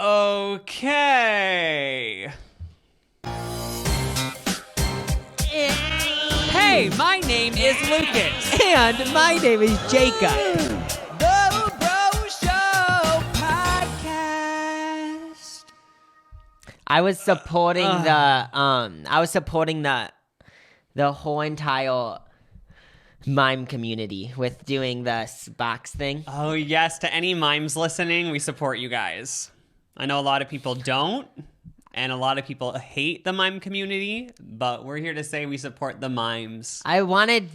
Okay. Hey, my name is Lucas. And my name is Jacob. The Bro Show Podcast. I was supporting the whole entire mime community with doing the box thing. Oh, yes. To any mimes listening, we support you guys. I know a lot of people don't, and a lot of people hate the mime community, but we're here to say we support the mimes. I wanted,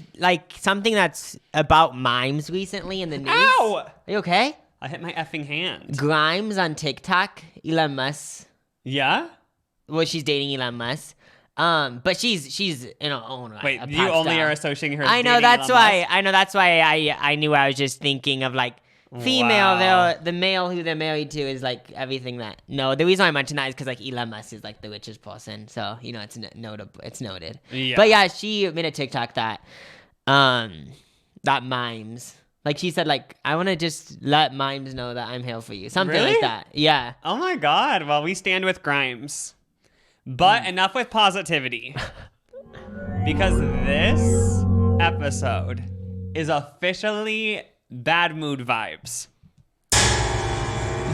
something that's about mimes recently in the news. Ow! Are you okay? I hit my effing hand. Grimes on TikTok, Elon Musk. Yeah? Well, she's dating Elon Musk. But she's in her own right. Wait, you only are associating her. I know that's why. I knew I was just thinking of female. Wow. The male who they're married to is everything that. No, the reason I mentioned that is because Elon Musk is the richest person, so it's notable. It's noted. Yeah. But yeah, she made a TikTok that mimes. She said I want to just let mimes know that I'm here for you. Something Really? like that. Yeah. Oh my God. Well, we stand with Grimes. But enough with positivity. Because this episode is officially bad mood vibes.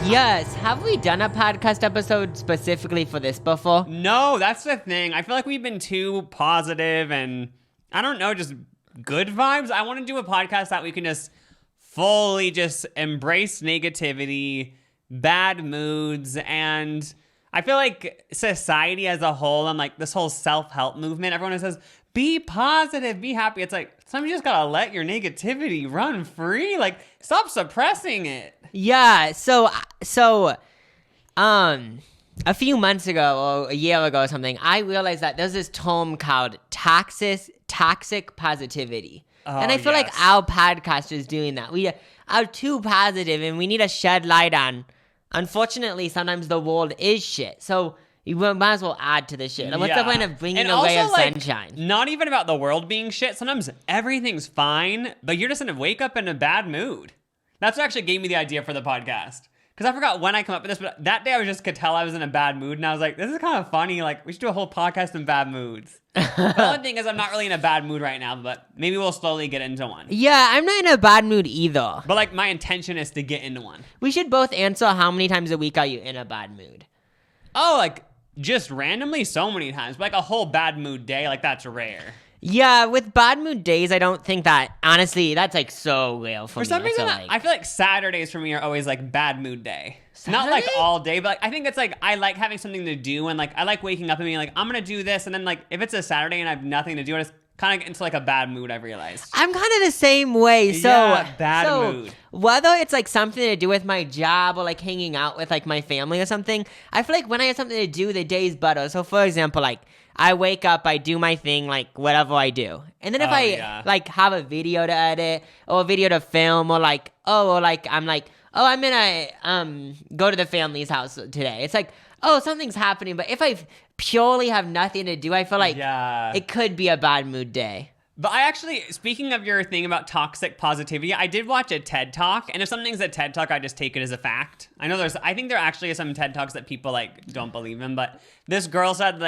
Yes. Have we done a podcast episode specifically for this before? No, that's the thing. I feel like we've been too positive and, I don't know, just good vibes. I want to do a podcast that we can just fully just embrace negativity, bad moods, and I feel like society as a whole and this whole self-help movement, everyone says, be positive, be happy. It's sometimes you just gotta let your negativity run free. Stop suppressing it. Yeah, so a few months ago or a year ago or something, I realized that there's this term called toxic positivity. And I feel like our podcast is doing that. We are too positive and we need to shed light on, unfortunately, sometimes the world is shit. So you might as well add to the shit. What's the point of bringing a ray of sunshine? Not even about the world being shit. Sometimes everything's fine, but you're just gonna wake up in a bad mood. That's what actually gave me the idea for the podcast. Because I forgot when I come up with this, but that day I could tell I was in a bad mood, and I was like, this is kind of funny. We should do a whole podcast in bad moods. The only thing is I'm not really in a bad mood right now, but maybe we'll slowly get into one. Yeah, I'm not in a bad mood either. But my intention is to get into one. We should both answer how many times a week are you in a bad mood? Oh, just randomly so many times. But a whole bad mood day, that's rare. Yeah, with bad mood days, I don't think that, honestly, that's so real for me. For some reason, I feel like Saturdays for me are always bad mood day. Saturday? Not all day, but I think it's I like having something to do and I like waking up and being I'm gonna do this, and then if it's a Saturday and I have nothing to do, I just kind of get into a bad mood, I've realized. I'm kind of the same way. So yeah, bad mood. Whether it's something to do with my job or hanging out with my family or something, I feel like when I have something to do, the day's better. So for example, I wake up, I do my thing, whatever I do. And then if have a video to edit or a video to film or I'm gonna go to the family's house today. It's something's happening. But if I purely have nothing to do, I feel it could be a bad mood day. But I actually, speaking of your thing about toxic positivity, I did watch a TED Talk, and if something's a TED Talk, I just take it as a fact. I think there actually is some TED Talks that people don't believe in, but this girl said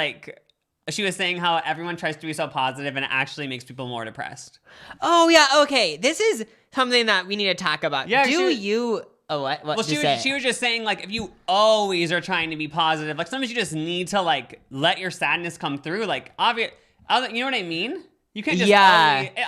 she was saying how everyone tries to be so positive and it actually makes people more depressed. Oh yeah, okay. This is something that we need to talk about. Yeah, what? Well, she was just saying if you always are trying to be positive, sometimes you just need to let your sadness come through. You know what I mean? You can't just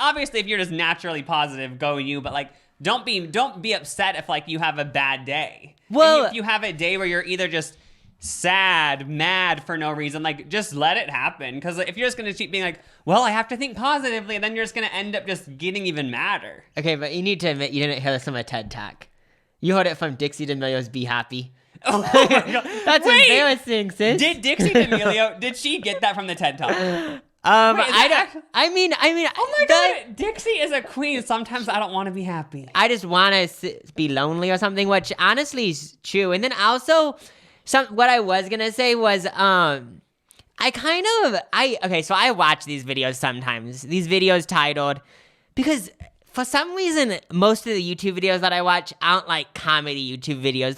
obviously if you're just naturally positive, go you. But don't be upset if you have a bad day. Well, if you have a day where you're either just sad, mad for no reason, just let it happen. Because if you're just gonna keep being well, I have to think positively, then you're just gonna end up just getting even madder. Okay, but you need to admit you didn't hear this from a TED Talk. You heard it from Dixie D'Amelio's "Be Happy." Oh my God. That's embarrassing, sis. Did Dixie D'Amelio? Did she get that from the TED Talk? I mean. Oh my God, Dixie is a queen. Sometimes I don't want to be happy. I just want to be lonely or something, which honestly is true. And then also, what I was gonna say was, so I watch these videos sometimes. These videos titled, because for some reason, most of the YouTube videos that I watch aren't comedy YouTube videos.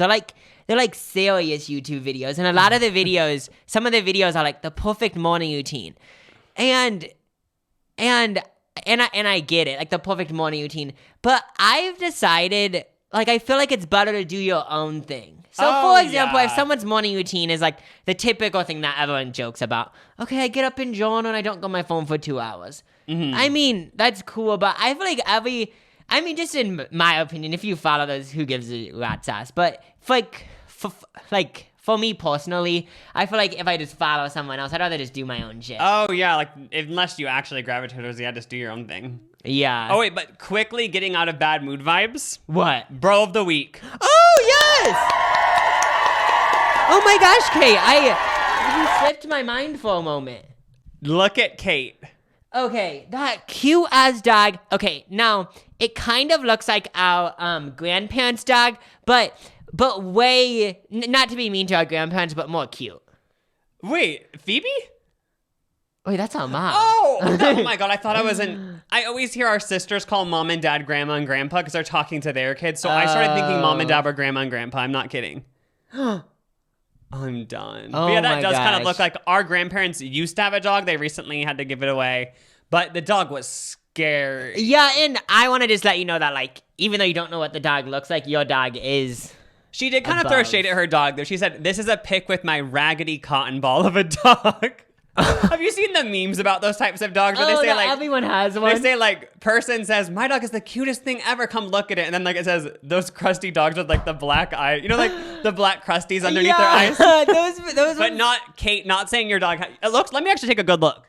They're they're like serious YouTube videos, and a lot of the videos, some of the videos are like the perfect morning routine, and I get it, like the perfect morning routine, but I've decided, like, I feel like it's better to do your own thing. So, for example, if someone's morning routine is like the typical thing that everyone jokes about, okay, I get up and journal and I don't go on my phone for 2 hours. Mm-hmm. I mean, that's cool, but I feel like just in my opinion, if you follow those, who gives a rat's ass? But for me personally, I feel like if I just follow someone else, I'd rather just do my own shit. Oh, yeah, like, unless you actually gravitate towards just do your own thing. Yeah. Oh, wait, but quickly getting out of bad mood vibes. What? Bro of the week. Oh, yes! Oh my gosh, Kate, you slipped my mind for a moment. Look at Kate. Okay, that cute-ass dog. Okay, now, it kind of looks like our grandparents' dog, but way, not to be mean to our grandparents, but more cute. Wait, Phoebe? Wait, that's our mom. Oh my God, I thought I was in... I always hear our sisters call mom and dad grandma and grandpa because they're talking to their kids, so I started thinking mom and dad were grandma and grandpa. I'm not kidding. I'm done. Oh, but yeah, that does gosh. kind of look like our grandparents used to have a dog. They recently had to give it away, but the dog was scary. Yeah, and I want to just let you know that, like, even though you don't know what the dog looks like, your dog is... She did kind of throw shade at her dog, though. She said, this is a pic with my raggedy cotton ball of a dog. Have you seen the memes about those types of dogs? Where they say, like, everyone has one. They say, like, person says, my dog is the cutest thing ever. Come look at it. And then, like, it says, those crusty dogs with, like, the black eye. You know, like, the black crusties underneath their eyes? those But not, Kate, not saying your dog... It looks... Let me actually take a good look.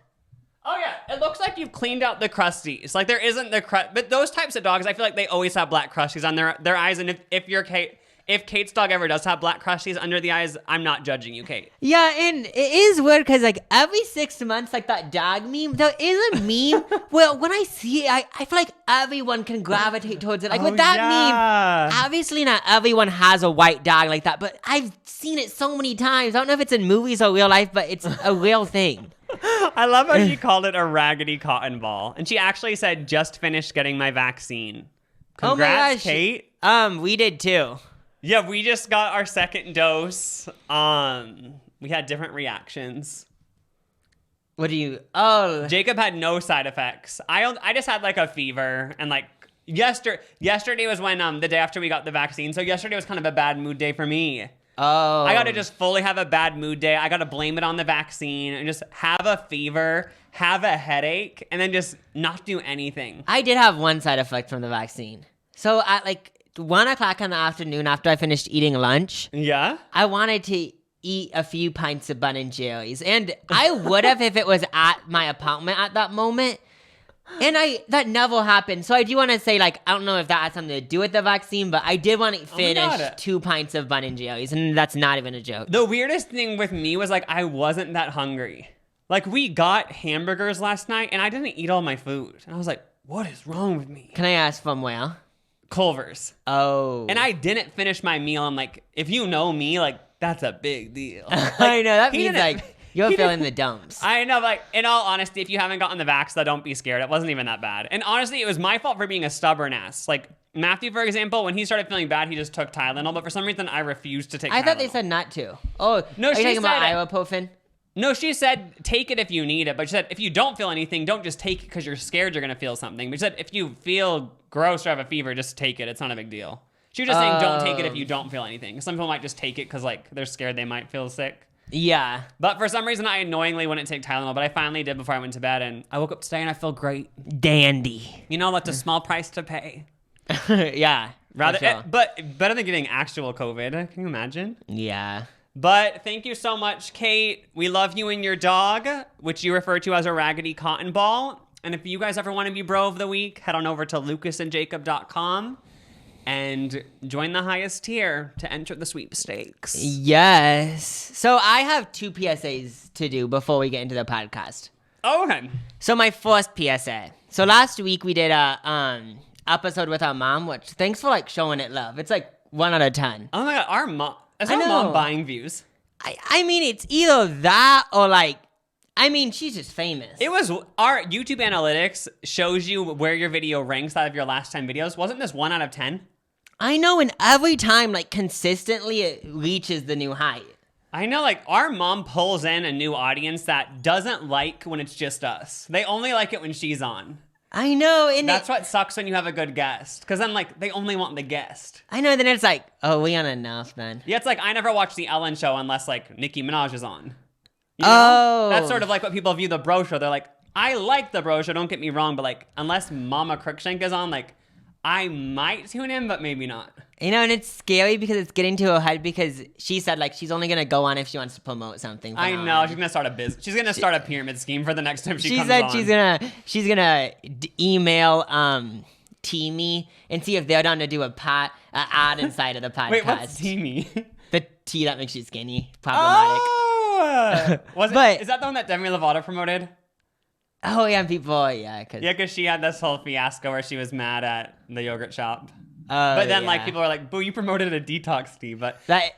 Oh, yeah. It looks like you've cleaned out the crusties. Like, there isn't the... But those types of dogs, I feel like they always have black crusties on their eyes. And if you're Kate... If Kate's dog ever does have black crusties under the eyes, I'm not judging you, Kate. Yeah, and it is weird because, like, every 6 months, like, that dog meme, there is a meme where when I see it, I feel like everyone can gravitate towards it. Like, with that meme, obviously not everyone has a white dog like that, but I've seen it so many times. I don't know if it's in movies or real life, but it's a real thing. I love how she called it a raggedy cotton ball. And she actually said, just finished getting my vaccine. Congrats, Kate. We did too. Yeah, we just got our second dose. We had different reactions. What do you... Oh. Jacob had no side effects. I just had, like, a fever. And, like, yesterday was when, the day after we got the vaccine. So yesterday was kind of a bad mood day for me. Oh. I got to just fully have a bad mood day. I got to blame it on the vaccine and just have a fever, have a headache, and then just not do anything. I did have one side effect from the vaccine. So at, like... 1 o'clock in the afternoon after I finished eating lunch, yeah, I wanted to eat a few pints of Ben and Jerry's, and I would have if it was at my apartment at that moment, and that never happened. So I do want to say, like, I don't know if that had something to do with the vaccine, but I did want to finish 2 pints of Ben and Jerry's, and that's not even a joke. The weirdest thing with me was, like, I wasn't that hungry. Like, we got hamburgers last night, and I didn't eat all my food, and I was like, what is wrong with me? Can I ask from where? Culver's. Oh. And I didn't finish my meal. I'm like, if you know me, like, that's a big deal. Like, I know. That means, like, you're feeling the dumps. I know, like, in all honesty, if you haven't gotten the vax, though, don't be scared. It wasn't even that bad. And honestly, it was my fault for being a stubborn ass. Like, Matthew, for example, when he started feeling bad, he just took Tylenol. But for some reason, I refused to take Tylenol. I thought they said not to. Oh, no, are you talking about ibuprofen? No, she said, take it if you need it. But she said, if you don't feel anything, don't just take it because you're scared you're going to feel something. But she said, if you feel gross or have a fever, just take it. It's not a big deal. She was just saying, don't take it if you don't feel anything. Some people might just take it because, like, they're scared they might feel sick. Yeah. But for some reason, I annoyingly wouldn't take Tylenol. But I finally did before I went to bed. And I woke up today and I feel great. Dandy. You know, that's a small price to pay. Yeah. Sure. But better than getting actual COVID. Can you imagine? Yeah. But thank you so much, Kate. We love you and your dog, which you refer to as a raggedy cotton ball. And if you guys ever want to be bro of the week, head on over to lucasandjacob.com and join the highest tier to enter the sweepstakes. Yes. So I have 2 PSAs to do before we get into the podcast. Oh, okay. So my first PSA. So last week we did a episode with our mom, which thanks for, like, showing it love. It's like 1 out of 10. Oh my God, our mom. Is our mom buying views? I mean, it's either that or, like, I mean, she's just famous. It was, our YouTube analytics shows you where your video ranks out of your last 10 videos. Wasn't this 1 out of 10? I know, and every time, like, consistently it reaches the new height. I know, like, our mom pulls in a new audience that doesn't like when it's just us. They only like it when she's on. I know, and that's what sucks when you have a good guest. Because then, like, they only want the guest. I know, then it's like, oh, we on enough, then. Yeah, it's like, I never watch The Ellen Show unless, like, Nicki Minaj is on. You know? Oh. That's sort of like what people view the Bro Show. They're like, I like the Bro Show, don't get me wrong, but, like, unless Mama Crookshank is on, like, I might tune in, but maybe not. You know, and it's scary because it's getting to her head because she said, like, she's only going to go on if she wants to promote something. I know. She's going to start a business. She's going to start a pyramid scheme for the next time she comes on. She said she's going to email Teamy and see if they're down to do an ad inside of the podcast. Wait, what's Teamy? The tea that makes you skinny. Problematic. Oh! Is that the one that Demi Lovato promoted? Oh, yeah, people, yeah. Because she had this whole fiasco where she was mad at the yogurt shop. But then, like, people were like, boo, you promoted a detox tea. But I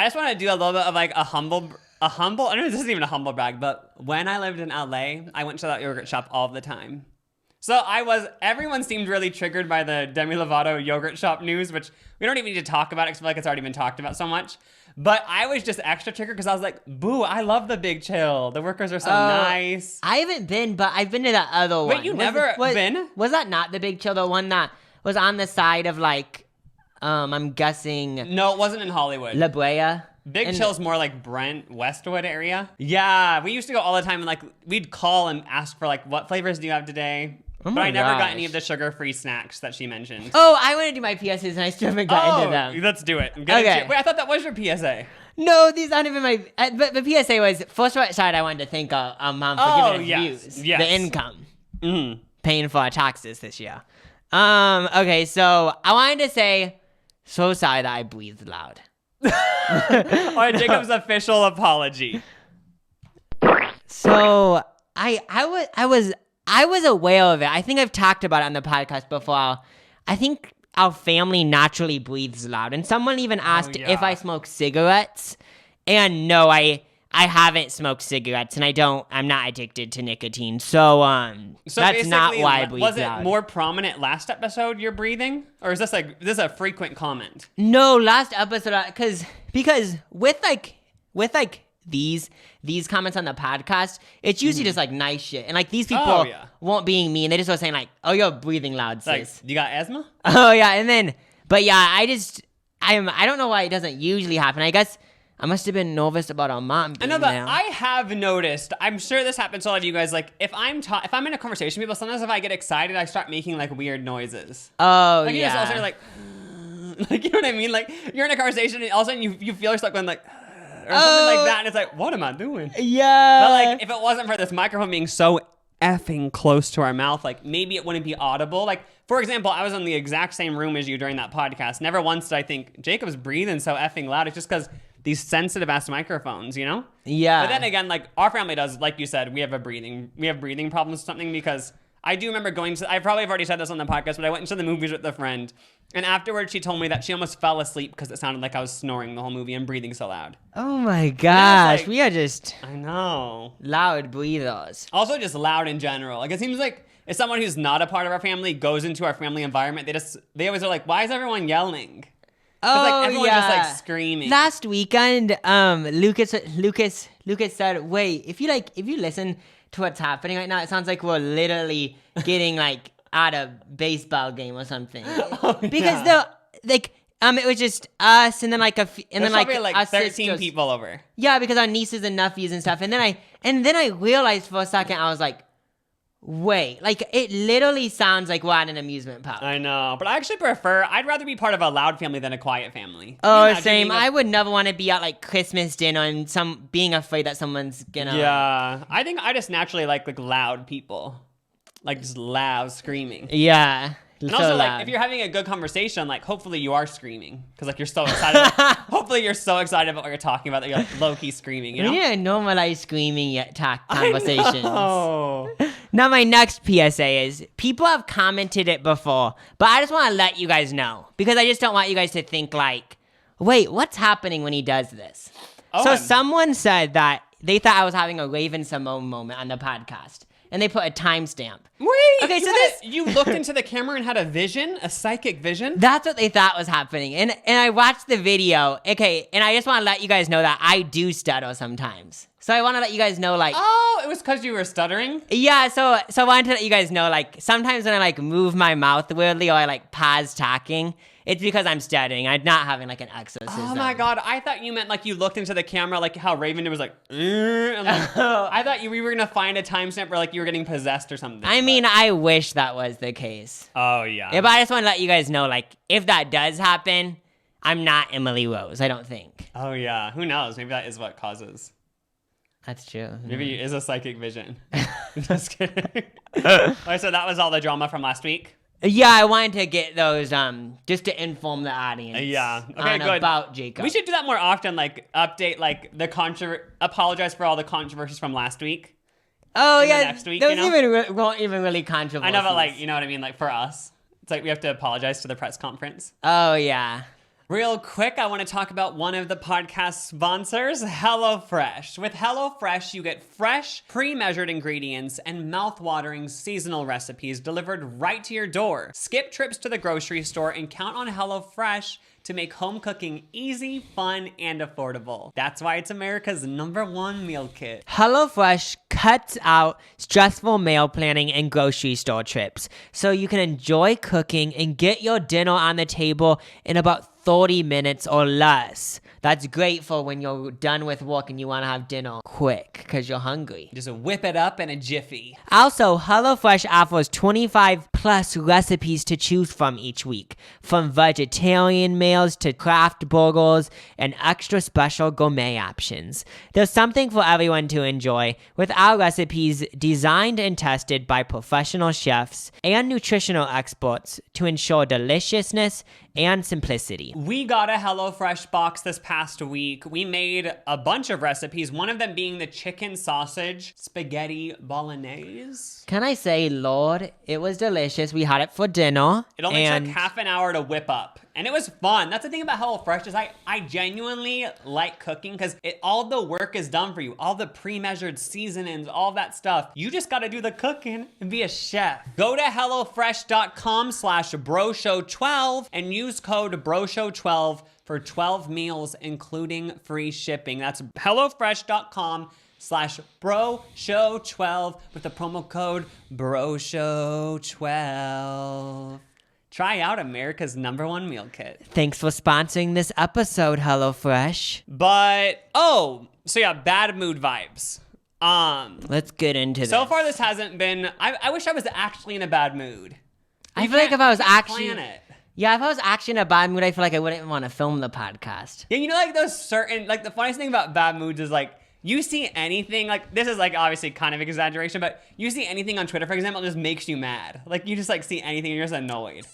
just want to do a little bit of, like, a humble, I don't know if this isn't even a humble brag, but when I lived in LA, I went to that yogurt shop all the time. So everyone seemed really triggered by the Demi Lovato yogurt shop news, which we don't even need to talk about because I feel like it's already been talked about so much. But I was just extra triggered because I was like, boo, I love the Big Chill. The workers are so nice. I haven't been, but I've been to that other one. Wait, you never been? Was that not the Big Chill, the one that was on the side of, like, I'm guessing... No, it wasn't in Hollywood. La Brea? Big Chill's more like Brent, Westwood area. Yeah, we used to go all the time and, like, we'd call and ask for, like, what flavors do you have today? But I never got any of the sugar-free snacks that she mentioned. Oh, I want to do my PSAs and I still haven't gotten to them. Let's do it. Okay. Wait, I thought that was your PSA. No, these aren't even my... But the PSA was, first side I wanted to thank Mom for giving us views. Yes. The income. Paying for our taxes this year. Okay, so I wanted to say, so sorry that I breathed loud. All right, Jacob's official apology. So I was aware of it. I think I've talked about it on the podcast before. I think our family naturally breathes loud. And someone even asked if I smoke cigarettes. And no, I haven't smoked cigarettes, and I'm not addicted to nicotine. So that's not why I breathe loud. Was it more prominent last episode, your breathing? Or is this a frequent comment? No, last episode, because with these comments on the podcast, it's usually just, like, nice shit. And, like, these people won't being mean. They just were saying, like, oh, you're breathing loud, sis. Like, you got asthma? Oh, yeah, and then, but yeah, I don't know why it doesn't usually happen. I guess I must have been nervous about our mom being I know, but there. I have noticed, I'm sure this happens to all of you guys, like, if I'm in a conversation with people, sometimes if I get excited, I start making, like, weird noises. Oh, like, yeah. You just also like, like, you know what I mean? Like, you're in a conversation, and all of a sudden you feel yourself going, like, or something like that, and it's like, what am I doing? Yeah. But, like, if it wasn't for this microphone being so effing close to our mouth, like, maybe it wouldn't be audible. Like, for example, I was in the exact same room as you during that podcast. Never once did I think, Jacob's breathing so effing loud. It's just because these sensitive-ass microphones, you know? Yeah. But then again, like, our family does, like you said, we have breathing problems or something, because I do remember I probably have already said this on the podcast, but I went into the movies with a friend, and afterwards she told me that she almost fell asleep because it sounded like I was snoring the whole movie and breathing so loud. Oh my gosh, like, we are just... I know. Loud breathers. Also just loud in general. Like, it seems like if someone who's not a part of our family goes into our family environment, they always are like, why is everyone yelling? Like, everyone's just, like, screaming. Last weekend, Lucas said, wait, if you listen to what's happening right now, it sounds like we're literally getting, like, at a baseball game or something. Because it was just us and then like like 13 sisters. people over. Yeah, because our nieces and nephews and stuff. And then I realized for a second, I was like, wait, like, it literally sounds like we're at an amusement park. I know, but I actually I'd rather be part of a loud family than a quiet family. Oh, same. I would never want to be at, like, Christmas dinner and being afraid that someone's gonna... Yeah, I think I just naturally like loud people. Like, just loud screaming. Yeah. And so also, loud. like, if you're having a good conversation, like, hopefully you are screaming. Because, like, you're so excited. Hopefully you're so excited about what you're talking about that you're, like, low-key screaming, you know? We need to normalize screaming conversations. Oh. Now, my next PSA is, people have commented it before, but I just want to let you guys know. Because I just don't want you guys to think, like, wait, what's happening when he does this? So someone said that they thought I was having a Raven Simone moment on the podcast. and they put a timestamp. Wait, Okay, so you looked into the camera and had a vision, a psychic vision? That's what they thought was happening. And I watched the video. Okay, and I just want to let you guys know that I do stutter sometimes. So I want to let you guys know, like... Oh, it was because you were stuttering? Yeah, so I wanted to let you guys know, like, sometimes when I, like, move my mouth weirdly or I, like, pause talking, it's because I'm stuttering. I'm not having, like, an exorcism. Oh, my God. I thought you meant, like, you looked into the camera, like, how Raven was like, and, like I thought we were going to find a timestamp where, like, you were getting possessed or something. I mean, I wish that was the case. Oh, yeah. Yeah, but I just want to let you guys know, like, if that does happen, I'm not Emily Rose, I don't think. Oh, yeah. Who knows? Maybe that is what causes. That's true. Maybe it is a psychic vision. Just kidding. Okay, so that was all the drama from last week? Yeah, I wanted to get those, just to inform the audience. Yeah. Okay, good. About Jacob. We should do that more often, like, update, like, apologize for all the controversies from last week. Oh, in the yeah. next week, those you know? weren't even really controversial. I know, but, like, you know what I mean? Like, for us, it's like we have to apologize to the press conference. Oh, yeah. Real quick, I want to talk about one of the podcast sponsors, HelloFresh. With HelloFresh, you get fresh, pre-measured ingredients and mouth-watering seasonal recipes delivered right to your door. Skip trips to the grocery store and count on HelloFresh to make home cooking easy, fun, and affordable. That's why it's America's #1 meal kit. HelloFresh cuts out stressful meal planning and grocery store trips, so you can enjoy cooking and get your dinner on the table in about 30 minutes or less. That's great for when you're done with work and you want to have dinner quick because you're hungry. Just whip it up in a jiffy. Also, HelloFresh offers 25 plus recipes to choose from each week, from vegetarian meals to craft burgers and extra special gourmet options. There's something for everyone to enjoy, with our recipes designed and tested by professional chefs and nutritional experts to ensure deliciousness and simplicity. We got a HelloFresh box this past week. We made a bunch of recipes, one of them being the chicken sausage spaghetti bolognese. Can I say, Lord, it was delicious. We had it for dinner. It only took half an hour to whip up. And it was fun. That's the thing about HelloFresh is I genuinely like cooking because all the work is done for you. All the pre-measured seasonings, all that stuff. You just got to do the cooking and be a chef. Go to HelloFresh.com/BroShow12 and use code BroShow12 for 12 meals, including free shipping. That's HelloFresh.com/BroShow12 with the promo code BroShow12. Try out America's #1 meal kit. Thanks for sponsoring this episode, HelloFresh. But, so yeah, bad mood vibes. Let's get into this. So far, this hasn't been, I wish I was actually in a bad mood. I feel like if I was actually... Plan it. Yeah, if I was actually in a bad mood, I feel like I wouldn't want to film the podcast. Yeah, you know, like those certain, like the funniest thing about bad moods is like, you see anything, like, this is like obviously kind of exaggeration, but you see anything on Twitter, for example, it just makes you mad. Like, you just like see anything and you're just annoyed.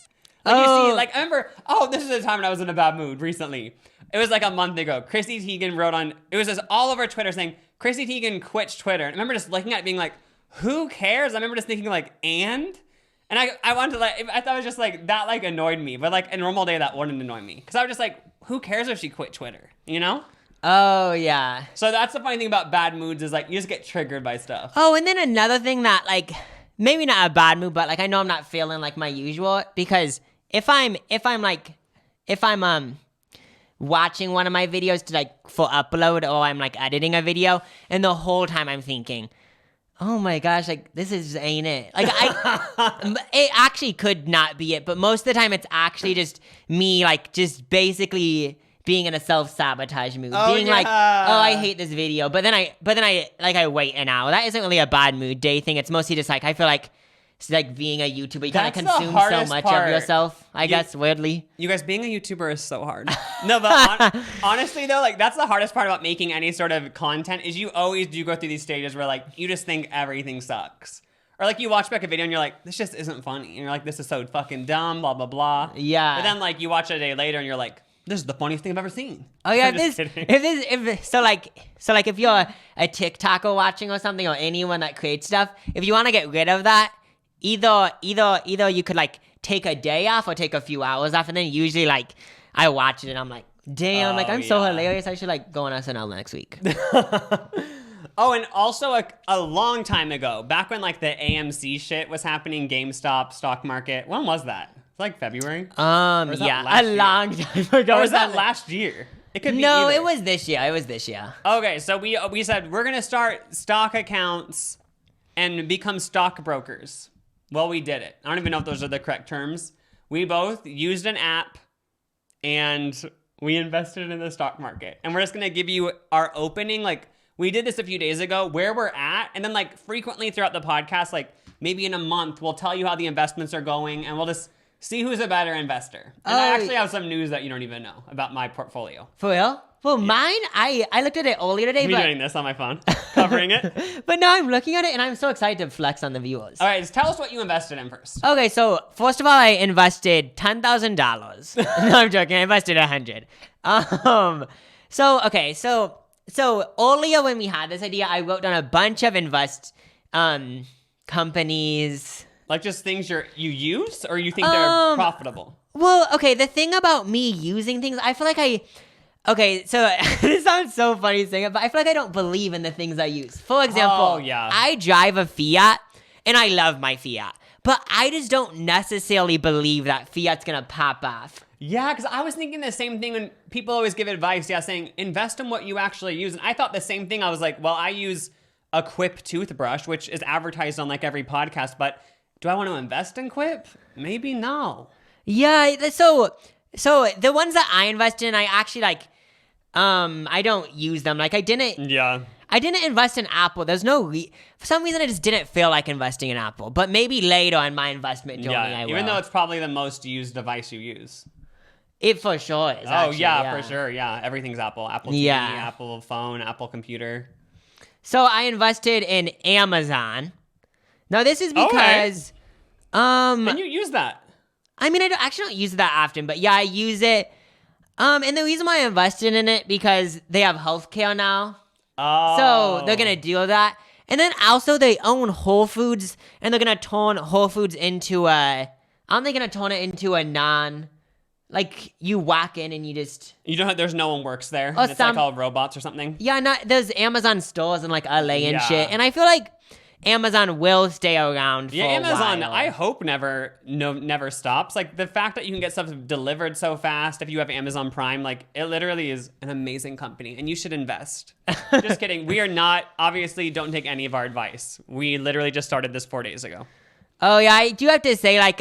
Like, you see, like, I remember, this is a time when I was in a bad mood recently. It was like a month ago. Chrissy Teigen wrote on, it was just all over Twitter saying, Chrissy Teigen quits Twitter. And I remember just looking at it being like, who cares? I remember just thinking like, and I wanted to like, I thought it was just like, that like annoyed me. But like a normal day that wouldn't annoy me. Because I was just like, who cares if she quit Twitter? You know? Oh, yeah. So that's the funny thing about bad moods is like, you just get triggered by stuff. Oh, and then another thing that like, maybe not a bad mood, but like I know I'm not feeling like my usual, because if I'm watching one of my videos to like for upload, or I'm like editing a video, and the whole time I'm thinking, oh my gosh, like this is ain't it. Like it actually could not be it, but most of the time it's actually just me like just basically being in a self-sabotage mood, being like, oh, I hate this video, but then I wait an hour. That isn't really a bad mood day thing. It's mostly just like I feel like it's like being a YouTuber. You kind of consume so much of yourself, I guess, weirdly. You guys, being a YouTuber is so hard. No, but honestly, though, like, that's the hardest part about making any sort of content is you always do go through these stages where, like, you just think everything sucks. Or, like, you watch back a video and you're like, this just isn't funny. And you're like, this is so fucking dumb, blah, blah, blah. Yeah. But then, like, you watch it a day later and you're like, this is the funniest thing I've ever seen. Oh yeah, if you're a TikToker watching or something, or anyone that creates stuff, if you want to get rid of that, either you could like take a day off or take a few hours off, and then usually like I watch it and I'm like, damn, like I'm so hilarious. I should like go on SNL next week. Oh, and also a long time ago, back when like the AMC shit was happening, GameStop, stock market. When was that? It's like February. Yeah, a long time ago. Or was that last year? It could be No, either. it was this year. It was this year. Okay, so we said we're gonna start stock accounts and become stockbrokers. Well, we did it. I don't even know if those are the correct terms. We both used an app and we invested in the stock market. And we're just gonna give you our opening, like we did this a few days ago, where we're at, and then like frequently throughout the podcast, like maybe in a month, we'll tell you how the investments are going, and we'll just see who's a better investor. And I actually have some news that you don't even know about my portfolio. For real? Well, mine, I looked at it earlier today. Me doing this on my phone, covering it. But now I'm looking at it, and I'm so excited to flex on the viewers. All right, just tell us what you invested in first. Okay, so first of all, I invested $10,000. No, I'm joking. I invested $100. So earlier when we had this idea, I wrote down a bunch of companies. Like just things you use, or you think they're profitable? Well, okay, the thing about me using things, I feel like okay, so this sounds so funny saying it, but I feel like I don't believe in the things I use. For example, I drive a Fiat, and I love my Fiat, but I just don't necessarily believe that Fiat's gonna pop off. Yeah, because I was thinking the same thing when people always give advice, saying invest in what you actually use. And I thought the same thing. I was like, well, I use a Quip toothbrush, which is advertised on like every podcast, but do I want to invest in Quip? Maybe no. Yeah, so the ones that I invest in, I actually like, I don't use them. Like I didn't invest in Apple. There's no for some reason I just didn't feel like investing in Apple. But maybe later in my investment journey, I will. Even though it's probably the most used device you use. It for sure is. Actually, for sure. Yeah, everything's Apple. Apple TV, Apple phone, Apple computer. So I invested in Amazon. Now this is because, and you use that. I mean, I don't use it that often, but yeah, I use it. And the reason why I invested in it because they have healthcare now. Oh. So they're gonna do that, and then also they own Whole Foods, and they're gonna turn Whole Foods into aren't they gonna turn it into a non? Like, you walk in and you just... There's no one works there. And it's like all robots or something. Yeah, there's Amazon stores in like LA and shit. And I feel like Amazon will stay around for a Amazon, while. I hope never stops. Like, the fact that you can get stuff delivered so fast if you have Amazon Prime, like, it literally is an amazing company. And you should invest. Just kidding. We are not, obviously, don't take any of our advice. We literally just started this 4 days ago. Oh, yeah, I do have to say, like,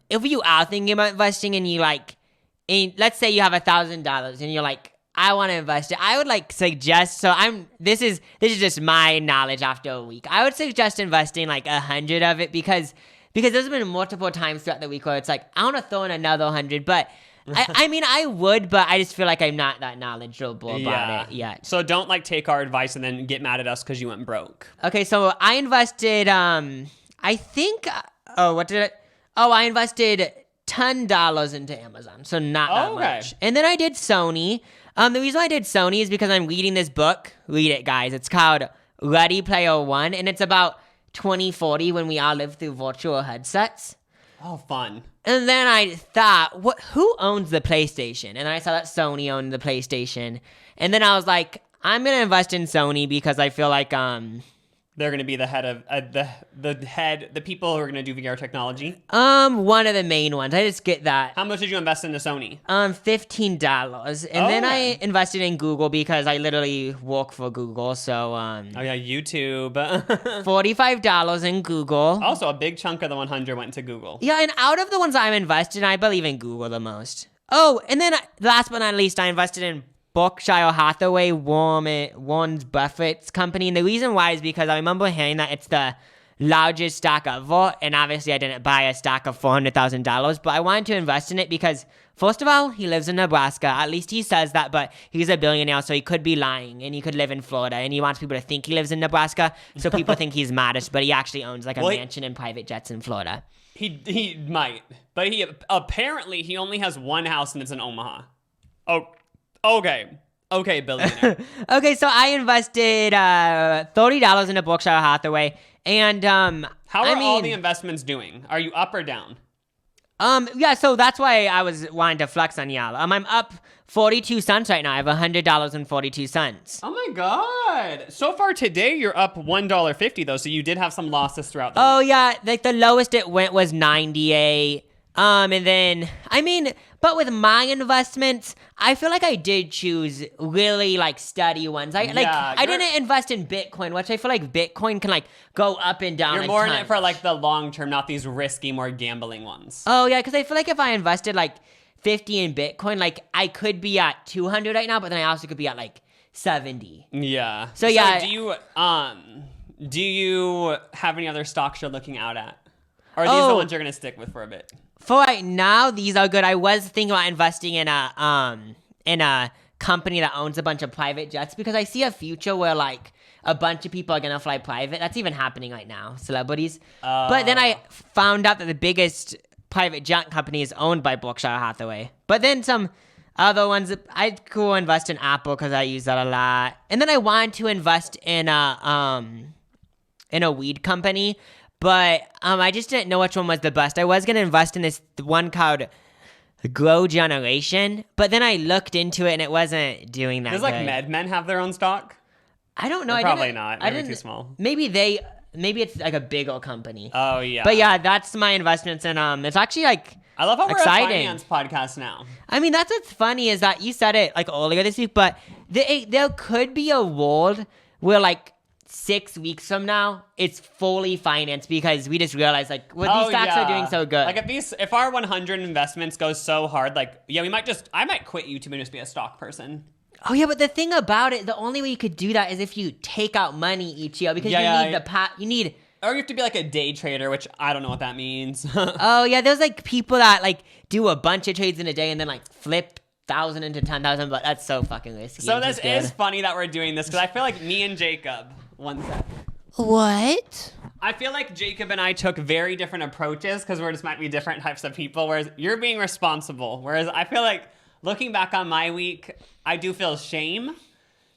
if you are thinking about investing and you, like... let's say you have $1,000 and you're like, I want to invest it. I would like suggest. So this is just my knowledge after a week. I would suggest investing like 100 of it because there's been multiple times throughout the week where it's like I want to throw in another 100, but I mean I would, but I just feel like I'm not that knowledgeable about it yet. So don't like take our advice and then get mad at us because you went broke. Okay, so I invested. I think. I invested $10 into Amazon, so not that much. And then I did Sony. The reason I did Sony is because I'm reading this book. Read it, guys. It's called Ready Player One, and it's about 2040 when we all live through virtual headsets. Oh, fun. And then I thought, who owns the PlayStation? And then I saw that Sony owned the PlayStation. And then I was like, I'm going to invest in Sony because I feel like they're going to be the head of the people who are going to do VR technology. One of the main ones. I just get that. How much did you invest into Sony? $15. And then I invested in Google because I literally work for Google. So YouTube. $45 in Google. Also, a big chunk of the 100 went to Google. Yeah, and out of the ones I'm invested in, I believe in Google the most. Oh, and then last but not least, I invested in Berkshire Hathaway, Warren Buffett's company. And the reason why is because I remember hearing that it's the largest stock ever. And obviously I didn't buy a stock of $400,000, but I wanted to invest in it because, first of all, he lives in Nebraska. At least he says that, but he's a billionaire, so he could be lying. And he could live in Florida. And he wants people to think he lives in Nebraska, so people think he's modest, but he actually owns like a mansion and private jets in Florida. He might, but he apparently he only has one house and it's in Omaha. Oh. Okay, billionaire. Okay, so I invested $30 into Berkshire Hathaway, and how are all the investments doing? Are you up or down? Yeah, so that's why I was wanting to flex on y'all. I'm up 42 cents right now. I have $100.42. Oh my god. So far today, you're up $1.50 though, so you did have some losses throughout the week. Oh yeah, like the lowest it went was 98. And then, but with my investments, I feel like I did choose really like steady ones. I didn't invest in Bitcoin, which I feel like Bitcoin can like go up and down. You're more in it for like the long term, not these risky, more gambling ones. Oh yeah, because I feel like if I invested like 50 in Bitcoin, like I could be at 200 right now, but then I also could be at like 70. Yeah. So yeah. Do you have any other stocks you're looking out at? Or are these the ones you're gonna stick with for a bit? For right now, these are good. I was thinking about investing in a company that owns a bunch of private jets because I see a future where like a bunch of people are gonna fly private. That's even happening right now, celebrities. But then I found out that the biggest private jet company is owned by Berkshire Hathaway. But then some other ones, I'd go invest in Apple because I use that a lot. And then I wanted to invest in a weed company. But I just didn't know which one was the best. I was going to invest in this one called Grow Generation, but then I looked into it and it wasn't doing that. Does like MedMen have their own stock? I don't know. Probably not. Maybe too small. Maybe it's like a bigger company. Oh, yeah. But yeah, that's my investments and it's actually like I love how exciting. we're a finance podcast now. That's what's funny is that you said it like earlier this week, but there could be a world where like 6 weeks from now, it's fully financed because we just realized like these stocks are doing so good. Like if our 100 investments go so hard, like I might quit YouTube and just be a stock person. Oh yeah, but the thing about it, the only way you could do that is if you take out money each year because you need or you have to be like a day trader, which I don't know what that means. Oh yeah, there's like people that like do a bunch of trades in a day and then like flip 1,000 into 10,000, but that's so fucking risky. So this is funny that we're doing this because I feel like me and Jacob. One sec. What? I feel like Jacob and I took very different approaches because we're just might be different types of people, whereas you're being responsible. Whereas I feel like looking back on my week, I do feel shame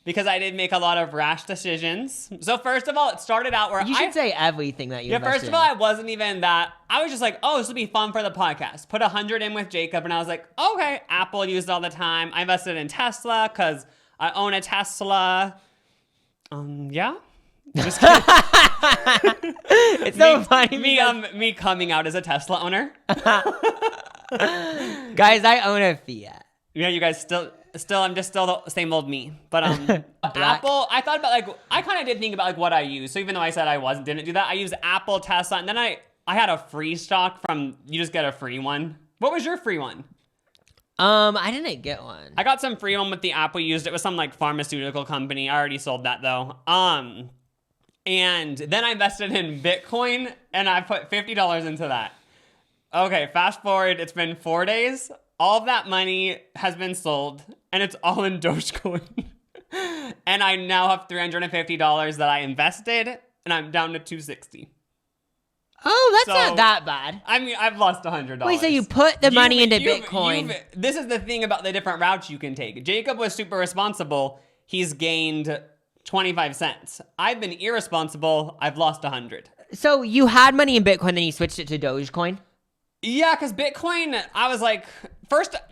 because I did make a lot of rash decisions. So first of all, it started out where you should say everything that you first of all, I wasn't even that. I was just like, oh, this will be fun for the podcast. Put 100 in with Jacob, and I was like, okay, Apple used all the time. I invested in Tesla because I own a Tesla. Yeah. Just kidding. It's so funny. Me coming out as a Tesla owner. Guys, I own a Fiat. Yeah, you guys I'm just still the same old me. But Apple, I thought about I kind of did think about what I use. So even though I said I didn't do that, I used Apple, Tesla, and then I had a free stock from, you just get a free one. What was your free one? I didn't get one. I got some free one with the Apple used. It was some like pharmaceutical company. I already sold that though. And then I invested in Bitcoin and I put $50 into that. Okay, fast forward, it's been 4 days. All of that money has been sold and it's all in Dogecoin. And I now have $350 that I invested and I'm down to $260. Oh, that's not that bad. I've lost $100. Wait, so you put the money into Bitcoin. This is the thing about the different routes you can take. Jacob was super responsible. He's gained 25 cents. I've been irresponsible. I've lost 100. So you had money in Bitcoin, then you switched it to Dogecoin? Yeah, because Bitcoin, I was like,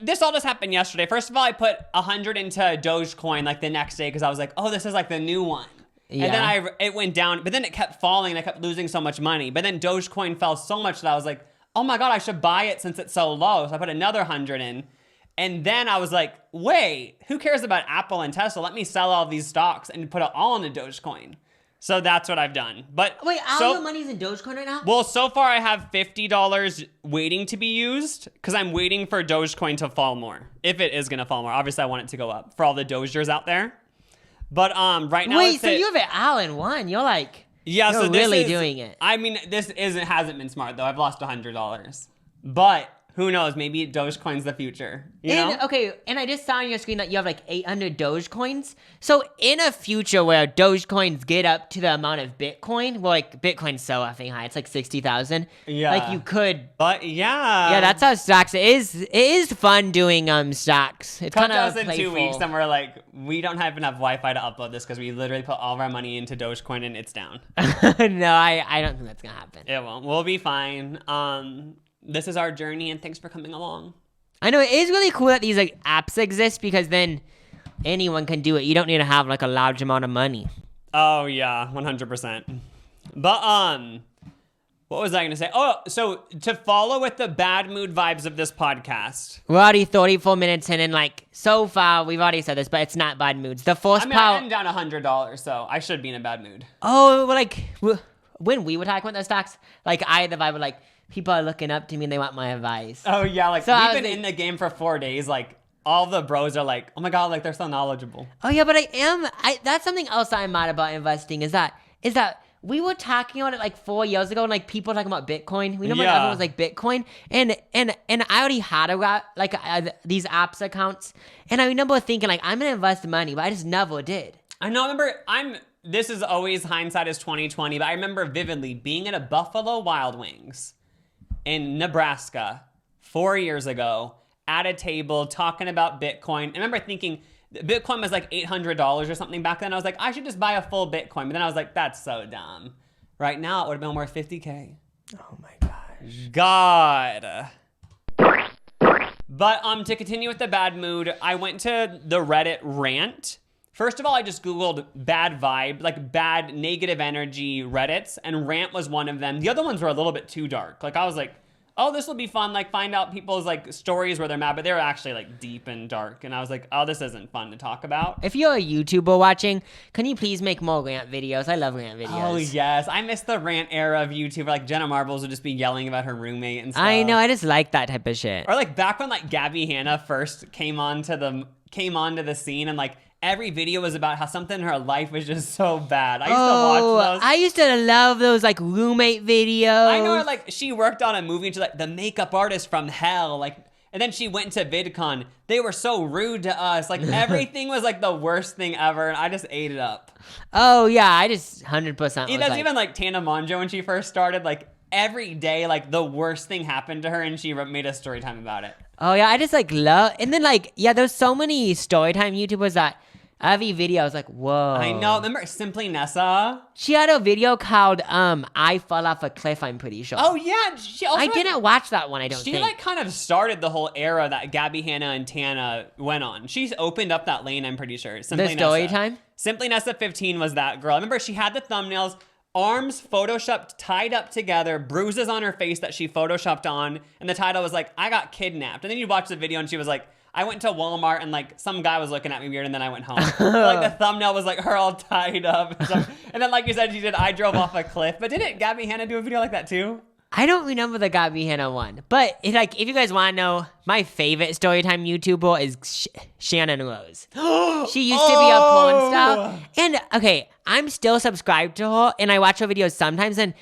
this all just happened yesterday. First of all, I put 100 into Dogecoin like the next day because I was like, oh, this is like the new one. Yeah. And then it went down, but then it kept falling and I kept losing so much money. But then Dogecoin fell so much that I was like, oh my God, I should buy it since it's so low. So I put another 100 in. And then I was like, wait, who cares about Apple and Tesla? Let me sell all these stocks and put it all into Dogecoin. So that's what I've done. But wait, all your money's in Dogecoin right now? Well, so far I have $50 waiting to be used because I'm waiting for Dogecoin to fall more. If it is going to fall more. Obviously, I want it to go up for all the Dogers out there. But right now, wait, so you have it all in one? You're like, yeah, you're so really doing it. I mean, hasn't been smart though. I've lost $100, but who knows? Maybe Dogecoin's the future. You know? Okay, and I just saw on your screen that you have like 800 Dogecoins. So in a future where Dogecoins get up to the amount of Bitcoin, well, like Bitcoin's so effing high, it's like 60,000. Yeah, like you could. But yeah, that's how stocks. It is fun doing stocks. It's kind of in 2 weeks, and we're like, we don't have enough Wi-Fi to upload this because we literally put all of our money into Dogecoin and it's down. No, I don't think that's gonna happen. It won't. We'll be fine. this is our journey, and thanks for coming along. I know, it is really cool that these like apps exist, because then anyone can do it. You don't need to have like a large amount of money. Oh yeah, 100%. But what was I going to say? Oh, so to follow with the bad mood vibes of this podcast. We're already 34 minutes in, and like so far we've already said this, but it's not bad moods. The first I'm down $100, so I should be in a bad mood. Oh, well, like when we were talking about the stocks, like I had the vibe of like people are looking up to me and they want my advice. Oh yeah, like So we've been in the game for 4 days. Like all the bros are like, oh my god, like they're so knowledgeable. Oh yeah, but that's something else I'm mad about investing is that we were talking about it like 4 years ago, and like people talking about Bitcoin. We know when everyone was like Bitcoin, and I already had these apps accounts, and I remember thinking like I'm gonna invest money, but I just never did. I know. This is always hindsight is 2020, but I remember vividly being at a Buffalo Wild Wings in Nebraska 4 years ago at a table talking about Bitcoin. I remember thinking Bitcoin was like $800 or something back then. I was like, I should just buy a full Bitcoin. But then I was like, that's so dumb. Right now, it would have been worth $50K. Oh my gosh. God. But to continue with the bad mood, I went to the Reddit rant. First of all, I just Googled bad vibe, like bad negative energy Reddits, and rant was one of them. The other ones were a little bit too dark. Like I was like, oh, this will be fun, like find out people's like stories where they're mad, but they were actually like deep and dark. And I was like, oh, this isn't fun to talk about. If you're a YouTuber watching, can you please make more rant videos? I love rant videos. Oh yes, I miss the rant era of YouTube. Like Jenna Marbles would just be yelling about her roommate and stuff. I know, I just like that type of shit. Or like back when like Gabby Hanna first came onto the scene, and like every video was about how something in her life was just so bad. I used to watch those. I used to love those like roommate videos. I know, like she worked on a movie and she's like the makeup artist from hell, like, and then she went to VidCon. They were so rude to us. Like everything was like the worst thing ever, and I just ate it up. Oh yeah, I just 100%. Even like Tana Mongeau when she first started, like every day, like the worst thing happened to her, and she made a story time about it. Oh yeah, I just like love, and then like yeah, there's so many storytime YouTubers that every video I was like, whoa. I know. Remember Simply Nessa? She had a video called I Fell Off a Cliff, I'm pretty sure. Oh yeah. I didn't watch that one, I don't think. She like kind of started the whole era that Gabby Hanna and Tana went on. She's opened up that lane, I'm pretty sure. The story time? Simply Nessa 15 was that girl. I remember she had the thumbnails, arms photoshopped, tied up together, bruises on her face that she photoshopped on, and the title was like, I got kidnapped. And then you watch the video and she was like, I went to Walmart and like some guy was looking at me weird, and then I went home. Like the thumbnail was like her all tied up. And then like you said, she did I drove off a cliff. But didn't Gabby Hanna do a video like that too? I don't remember the Gabby Hanna one. But if you guys want to know, my favorite storytime YouTuber is Shannon Rose. She used to be a porn star. And okay, I'm still subscribed to her and I watch her videos sometimes, and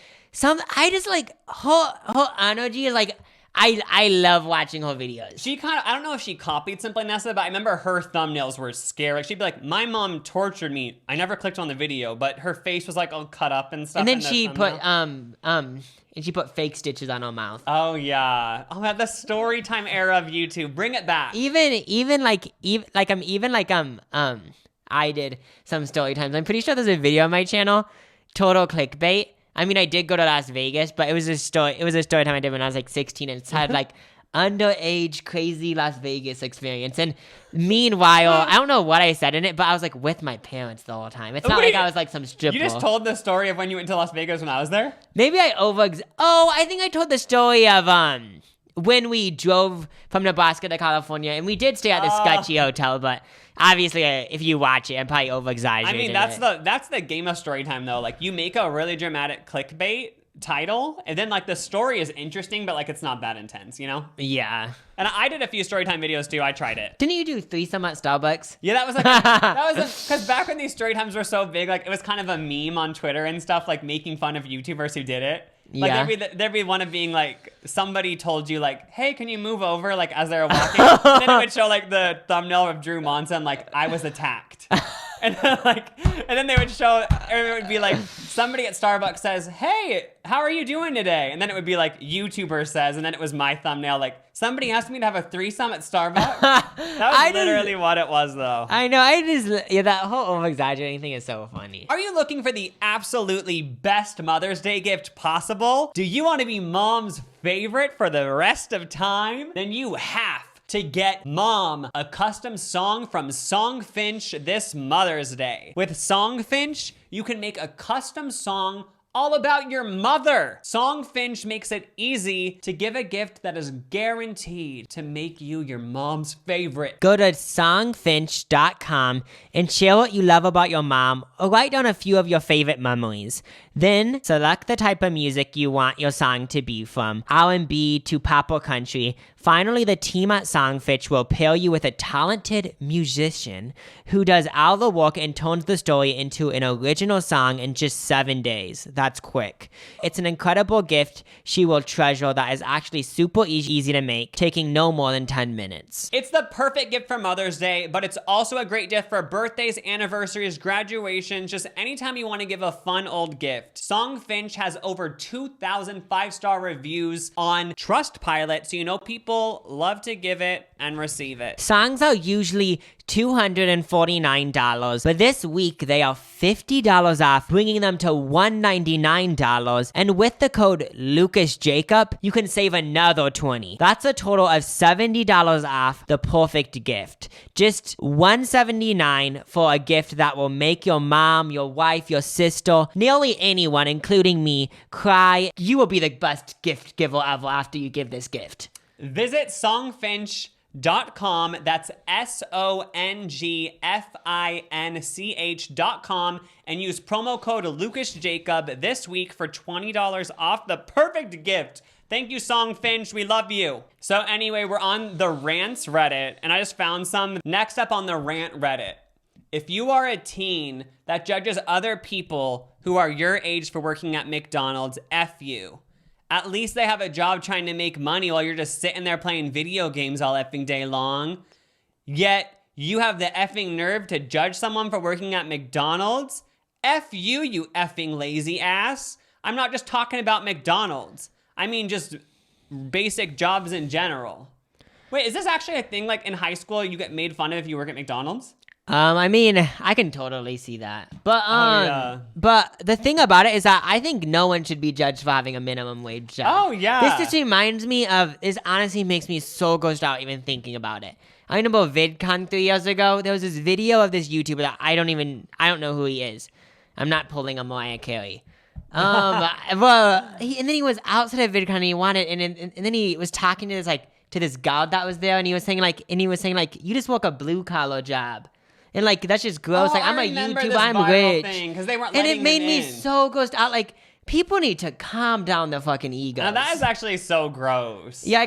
I just like her energy is like, I love watching her videos. She I don't know if she copied Simply Nessa, but I remember her thumbnails were scary. Like she'd be like, my mom tortured me. I never clicked on the video, but her face was like all cut up and stuff. And then she put fake stitches on her mouth. Oh yeah. Oh, the story time era of YouTube. Bring it back. I did some story times. I'm pretty sure there's a video on my channel, Total Clickbait. I mean, I did go to Las Vegas, but it was a story time I did when I was like 16, and it's had like underage crazy Las Vegas experience. And meanwhile, I don't know what I said in it, but I was like with my parents the whole time. It's not like I was like some stripper. You just told the story of when you went to Las Vegas when I was there? Maybe I I think I told the story of when we drove from Nebraska to California, and we did stay at this sketchy hotel, but obviously, if you watch it, I'm probably over-exaggerating. I mean, that's the game of story time, though. Like, you make a really dramatic clickbait title, and then, like, the story is interesting, but, like, it's not that intense, you know? Yeah. And I did a few storytime videos, too. I tried it. Didn't you do threesome at Starbucks? Yeah, that was, like, because back when these story times were so big, like, it was kind of a meme on Twitter and stuff, like, making fun of YouTubers who did it. Like, there'd be one of being, like, somebody told you, like, hey, can you move over, like, as they were walking? And then it would show, like, the thumbnail of Drew Monson, like, I was attacked. And then they would show, it would be, like, somebody at Starbucks says, "Hey, how are you doing today?" And then it would be like YouTuber says, and then it was my thumbnail like, "Somebody asked me to have a threesome at Starbucks." That was literally what it was, though. I know. That whole over-exaggerating thing is so funny. Are you looking for the absolutely best Mother's Day gift possible? Do you want to be mom's favorite for the rest of time? Then you have to get mom a custom song from Songfinch this Mother's Day. With Songfinch, you can make a custom song all about your mother. Songfinch makes it easy to give a gift that is guaranteed to make you your mom's favorite. Go to songfinch.com and share what you love about your mom or write down a few of your favorite memories. Then select the type of music you want your song to be from, R&B to pop or country. Finally, the team at Songfinch will pair you with a talented musician who does all the work and turns the story into an original song in just 7 days. That's quick. It's an incredible gift she will treasure that is actually super easy to make, taking no more than 10 minutes. It's the perfect gift for Mother's Day, but it's also a great gift for birthdays, anniversaries, graduations, just anytime you want to give a fun old gift. Songfinch has over 2,000 five-star reviews on Trustpilot, so you know people love to give it and receive it. Songs are usually $249, but this week they are $50 off, bringing them to $199. And with the code LucasJacob, you can save another $20. That's a total of $70 off the perfect gift. Just $179 for a gift that will make your mom, your wife, your sister, nearly anyone, including me, cry. You will be the best gift giver ever after you give this gift. Visit Songfinch.com, that's SONGFINCH.com, and use promo code LucasJacob this week for $20 off the perfect gift. Thank you, Songfinch. We love you. So anyway, we're on the rants Reddit, and I just found some. Next up on the rant Reddit. If you are a teen that judges other people who are your age for working at McDonald's, F you. At least they have a job trying to make money while you're just sitting there playing video games all effing day long. Yet, you have the effing nerve to judge someone for working at McDonald's? F you, you effing lazy ass. I'm not just talking about McDonald's. I mean just basic jobs in general. Wait, is this actually a thing, like in high school you get made fun of if you work at McDonald's? I mean, I can totally see that. But but the thing about it is that I think no one should be judged for having a minimum wage job. Oh, yeah. This just reminds me of, this honestly makes me so grossed out even thinking about it. I remember VidCon 3 years ago, there was this video of this YouTuber that I don't know who he is. I'm not pulling a Mariah Carey. And then he was outside of VidCon and he wanted, and then he was talking to this guard that was there, and he was saying like, you just work a blue collar job. And like, that's just gross. Like, I'm a YouTuber, I'm rich. Because they weren't and letting it made him me in. so grossed out. Like, people need to calm down their fucking egos. Now that is actually so gross. Yeah,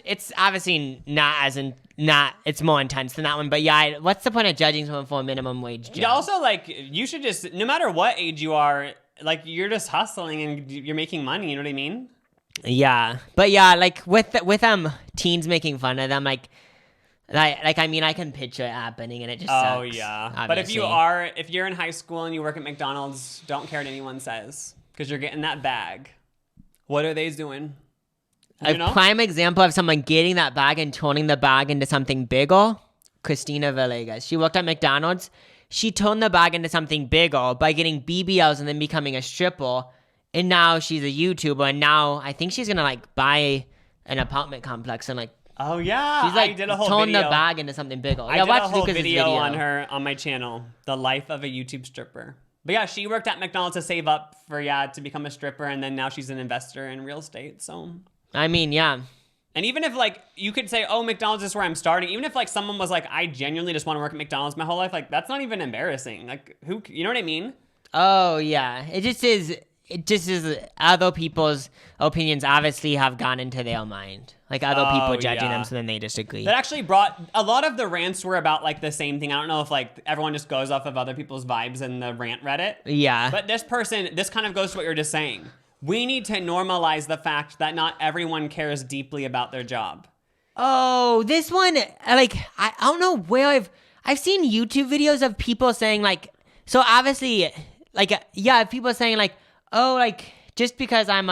it's obviously it's more intense than that one. But yeah, what's the point of judging someone for a minimum wage job? Yeah, also, like, you should just, no matter what age you are, like, you're just hustling and you're making money, you know what I mean? Yeah. But yeah, like, with teens making fun of them, I mean, I can picture it happening, and it just sucks. Oh, yeah. Obviously. But if you're in high school and you work at McDonald's, don't care what anyone says, because you're getting that bag. What are they doing? Prime example of someone getting that bag and turning the bag into something bigger, Christina Villegas. She worked at McDonald's. She turned the bag into something bigger by getting BBLs and then becoming a stripper, and now she's a YouTuber, and now I think she's gonna, like, buy an apartment complex and, like, oh yeah, she's like, I did a whole tone video. the bag into something bigger. I did a whole video on my channel, The Life of a YouTube Stripper. But yeah, she worked at McDonald's to save up for to become a stripper, and then now she's an investor in real estate. So I mean, yeah. And even if like you could say, oh, McDonald's is where I'm starting. Even if like someone was like, I genuinely just want to work at McDonald's my whole life, like that's not even embarrassing. Like you know what I mean? Oh yeah, it just is. Other people's opinions obviously have gone into their mind. Like other people judging them, so then they disagree. That actually brought, a lot of the rants were about like the same thing. I don't know if like everyone just goes off of other people's vibes in the rant Reddit. Yeah. But this kind of goes to what you're just saying. We need to normalize the fact that not everyone cares deeply about their job. Oh, this one, like, I don't know where I've seen YouTube videos of people saying like, so obviously, if people are saying like, oh, like just because I'm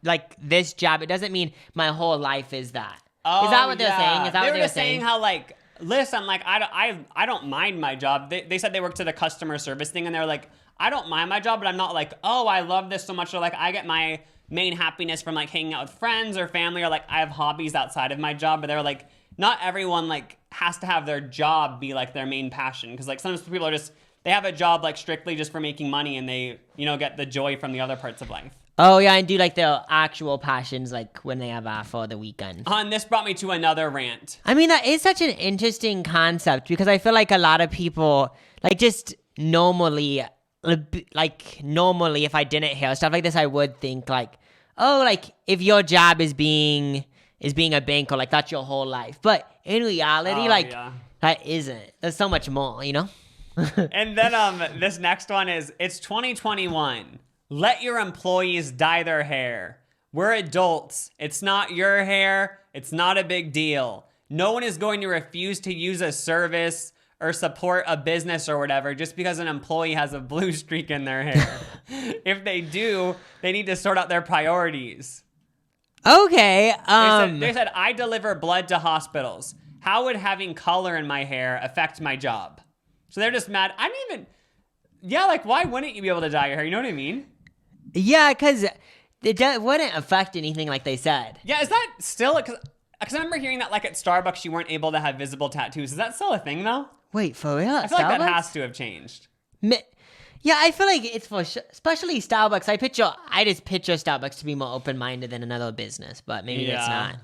like this job, it doesn't mean my whole life is that. Is that what they're saying? Is that they what were they're just saying? How like, listen, like I don't mind my job. They said they worked at a customer service thing, and they're like, I don't mind my job, but I'm not like, oh, I love this so much. Or like, I get my main happiness from like hanging out with friends or family, or like I have hobbies outside of my job. But they're like, not everyone like has to have their job be like their main passion, because like sometimes people are just, they have a job like strictly just for making money, and they, you know, get the joy from the other parts of life. Oh, yeah, and do like their actual passions, like when they have off for the weekend. And this brought me to another rant. I mean, that is such an interesting concept, because I feel like a lot of people, like just normally, if I didn't hear stuff like this, I would think like, oh, like if your job is being a banker, like that's your whole life. But in reality, that isn't. There's so much more, you know? And then this next one is, it's 2021. Let your employees dye their hair. We're adults. It's not your hair. It's not a big deal. No one is going to refuse to use a service or support a business or whatever just because an employee has a blue streak in their hair. If they do, they need to sort out their priorities. Okay. They said, I deliver blood to hospitals. How would having color in my hair affect my job? So they're just mad. Like, why wouldn't you be able to dye your hair? You know what I mean? Yeah, because it wouldn't affect anything like they said. Yeah, is that still... Because I remember hearing that, like, at Starbucks, you weren't able to have visible tattoos. Is that still a thing, though? Wait, for real? I feel like that has to have changed. Yeah, I feel like it's for especially Starbucks. I just picture Starbucks to be more open-minded than another business, but maybe it's not.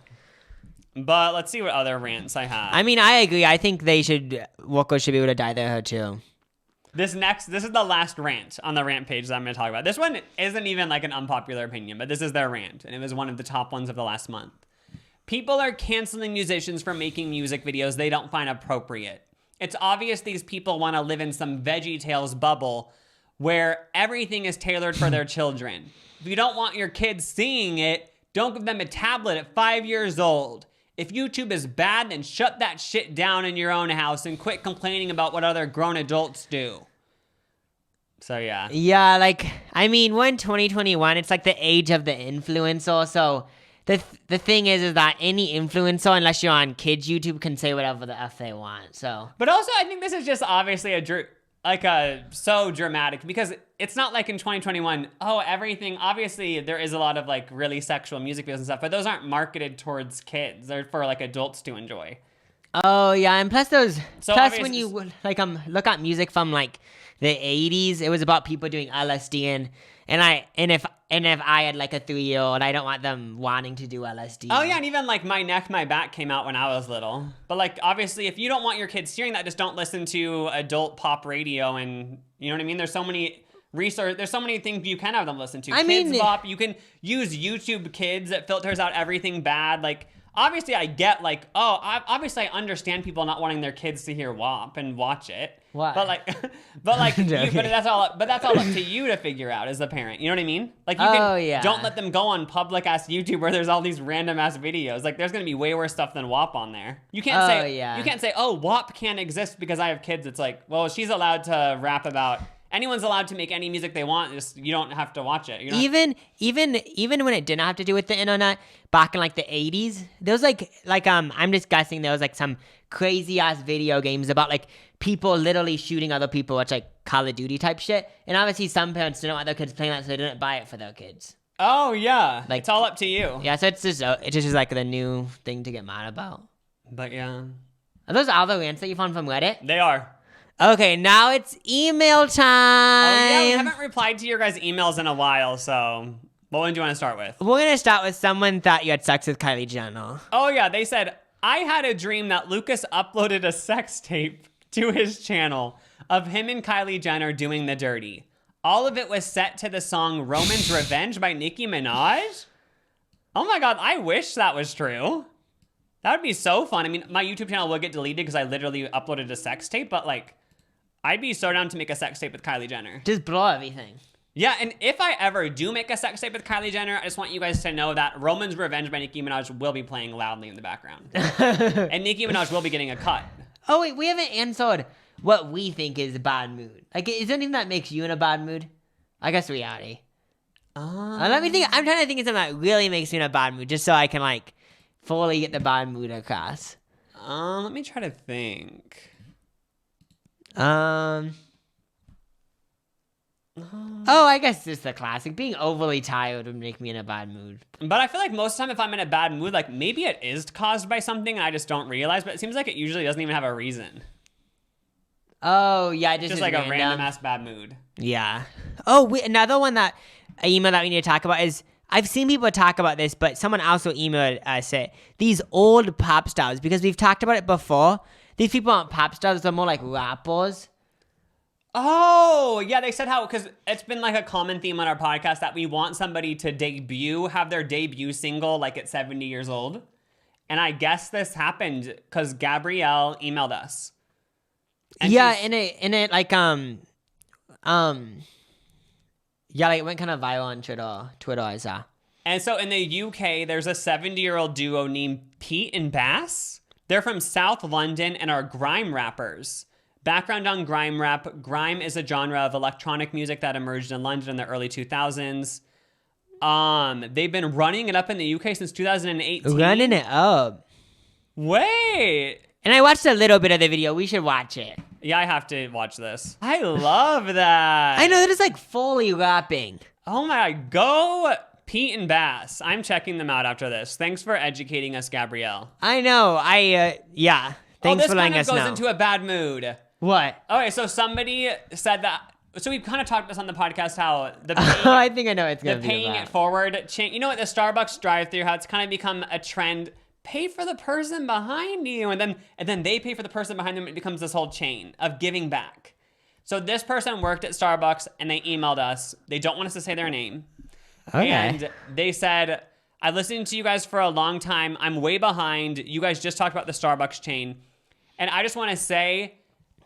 But let's see what other rants I have. I mean, I agree. I think workers should be able to dye their hair, too. This is the last rant on the rant page that I'm going to talk about. This one isn't even like an unpopular opinion, but this is their rant, and it was one of the top ones of the last month. People are canceling musicians for making music videos they don't find appropriate. It's obvious these people want to live in some VeggieTales bubble where everything is tailored for their children. If you don't want your kids seeing it, don't give them a tablet at 5 years old. If YouTube is bad, then shut that shit down in your own house and quit complaining about what other grown adults do. So, yeah. Yeah, like, I mean, we're in 2021. It's like the age of the influencer. So, the thing is that any influencer, unless you're on kids' YouTube, can say whatever the F they want. So, but also, I think this is just obviously so dramatic, because it's not like in 2021, everything, obviously there is a lot of like really sexual music videos and stuff, but those aren't marketed towards kids. They're for like adults to enjoy. Oh yeah, and plus when you like look at music from like the 80s, it was about people doing LSD, and if I had like a 3-year-old, I don't want them wanting to do LSD. Oh yeah, and even like My Neck, My Back came out when I was little. But like obviously, if you don't want your kids hearing that, just don't listen to adult pop radio, and you know what I mean. There's so many there's so many things you can have them listen to. Kids Bop, you can use YouTube Kids that filters out everything bad. Like obviously, I get like obviously I understand people not wanting their kids to hear WAP and watch it. What? But that's all up to you to figure out as the parent. You know what I mean? Like don't let them go on public ass YouTube where there's all these random ass videos. Like there's gonna be way worse stuff than WAP on there. You can't say WAP can't exist because I have kids. It's like, well, she's allowed to rap about. Anyone's allowed to make any music they want. Just you don't have to watch it. Even when it didn't have to do with the internet, back in like the 80s, there was like I'm just guessing there was like some crazy ass video games about like people literally shooting other people, which like Call of Duty type shit. And obviously some parents didn't want their kids playing that, so they didn't buy it for their kids. Oh yeah, like it's all up to you. Yeah, so it's just like the new thing to get mad about. But yeah, are those all the rants that you found from Reddit? They are. Okay, now it's email time. Oh yeah, we haven't replied to your guys' emails in a while, so what one do you want to start with? We're gonna start with someone thought you had sex with Kylie Jenner. Oh yeah, they said, I had a dream that Lucas uploaded a sex tape to his channel of him and Kylie Jenner doing the dirty. All of it was set to the song Roman's Revenge by Nicki Minaj? Oh my god, I wish that was true. That would be so fun. I mean, my YouTube channel would get deleted because I literally uploaded a sex tape, but like, I'd be so down to make a sex tape with Kylie Jenner. Just blow everything. Yeah, and if I ever do make a sex tape with Kylie Jenner, I just want you guys to know that Roman's Revenge by Nicki Minaj will be playing loudly in the background. And Nicki Minaj will be getting a cut. Oh, wait, we haven't answered. what we think is a bad mood. Like, is there anything that makes you in a bad mood? I guess reality. Let me think. I'm trying to think of something that really makes me in a bad mood, just so I can like fully get the bad mood across. Let me try to think. Oh, I guess it's the classic. Being overly tired would make me in a bad mood. But I feel like most of the time if I'm in a bad mood, like maybe it is caused by something and I just don't realize, but it seems like it usually doesn't even have a reason. Oh, yeah, just like random. A random ass bad mood. Yeah. Oh, another one that email that we need to talk about is, I've seen people talk about this, but someone also emailed us it. These old pop stars, because we've talked about it before. These people aren't pop stars, they're more like rappers. Oh, yeah, they said how, because it's been like a common theme on our podcast that we want somebody to have their debut single like at 70 years old. And I guess this happened because Gabrielle emailed us. And yeah, and it like, yeah, like it went kind of viral on Twitter, I saw. And so in the UK, there's a 70-year-old duo named Pete and Bass. They're from South London and are grime rappers. Background on grime rap. Grime is a genre of electronic music that emerged in London in the early 2000s. They've been running it up in the UK since 2018. Running it up. Wait. And I watched a little bit of the video. We should watch it. Yeah, I have to watch this. I love that. I know, that is like fully rapping. Oh my God. Go Pete and Bass. I'm checking them out after this. Thanks for educating us, Gabrielle. I know. Yeah. Thanks for letting us know. This kind of goes into a bad mood. What? Okay, so somebody said that. So we've kind of talked about this on the podcast, how the I think I know it's going to be paying it forward chain. You know what, the Starbucks drive-thru, how it's kind of become a trend. Pay for the person behind you, and then they pay for the person behind them. It becomes this whole chain of giving back. So this person worked at Starbucks, and they emailed us. They don't want us to say their name. Okay. And they said, I've listened to you guys for a long time. I'm way behind. You guys just talked about the Starbucks chain. And I just want to say,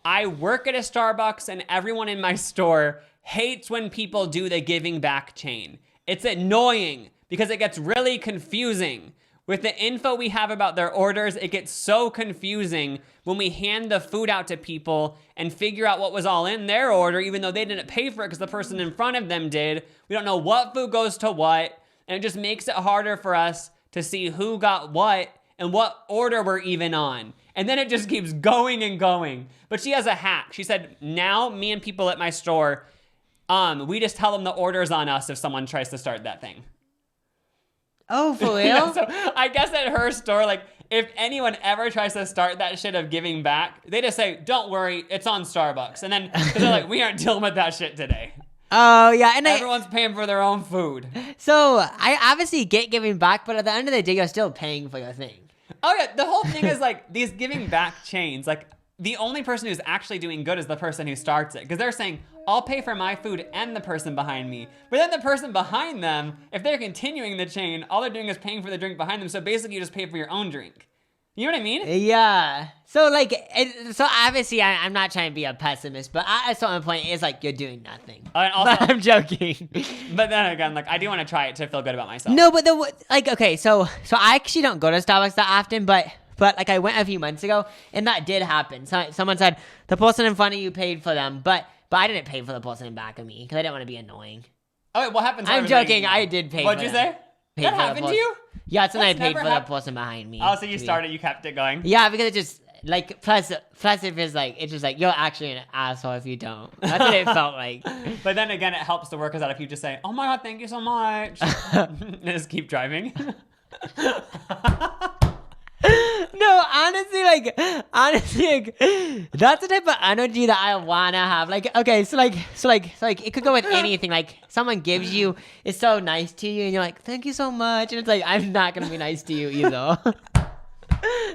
I work at a Starbucks and everyone in my store hates when people do the giving back chain. It's annoying because it gets really confusing. With the info we have about their orders, it gets so confusing when we hand the food out to people and figure out what was all in their order, even though they didn't pay for it because the person in front of them did. We don't know what food goes to what, and it just makes it harder for us to see who got what and what order we're even on. And then it just keeps going and going. But she has a hack. She said, now me and people at my store, we just tell them the order's on us if someone tries to start that thing. Oh, for real? Yeah, so I guess at her store, like, if anyone ever tries to start that shit of giving back, they just say, don't worry, it's on Starbucks. And then, because they're like, we aren't dealing with that shit today. Oh, yeah. And everyone's paying for their own food. So I obviously get giving back, but at the end of the day, you're still paying for your thing. Oh, yeah. The whole thing is like these giving back chains, like the only person who's actually doing good is the person who starts it. Because they're saying, I'll pay for my food and the person behind me. But then the person behind them, if they're continuing the chain, all they're doing is paying for the drink behind them. So basically you just pay for your own drink. You know what I mean? Yeah. So like, so obviously I'm not trying to be a pessimist, but at a certain point it's like you're doing nothing. And also, but I'm joking. But then again, like I do want to try it to feel good about myself. No, but okay, so I actually don't go to Starbucks that often, but like I went a few months ago and that did happen. So someone said the person in front of you paid for them, but I didn't pay for the person in back of me because I didn't want to be annoying. Oh, wait, what happened? I'm joking. I did pay. What'd you say? That happened to you? Yeah, it's when I paid for the person behind me. Oh, so you started, you kept it going? Yeah, because it just, like, plus if it's like, it's just like, you're actually an asshole if you don't. That's what it felt like. But then again, it helps the workers out if you just say, oh my God, thank you so much. And just keep driving. No, honestly, that's the type of energy that I wanna have. Like, okay, so it could go with anything. Like, someone gives you, it's so nice to you, and you're like, thank you so much. And it's like, I'm not gonna be nice to you either.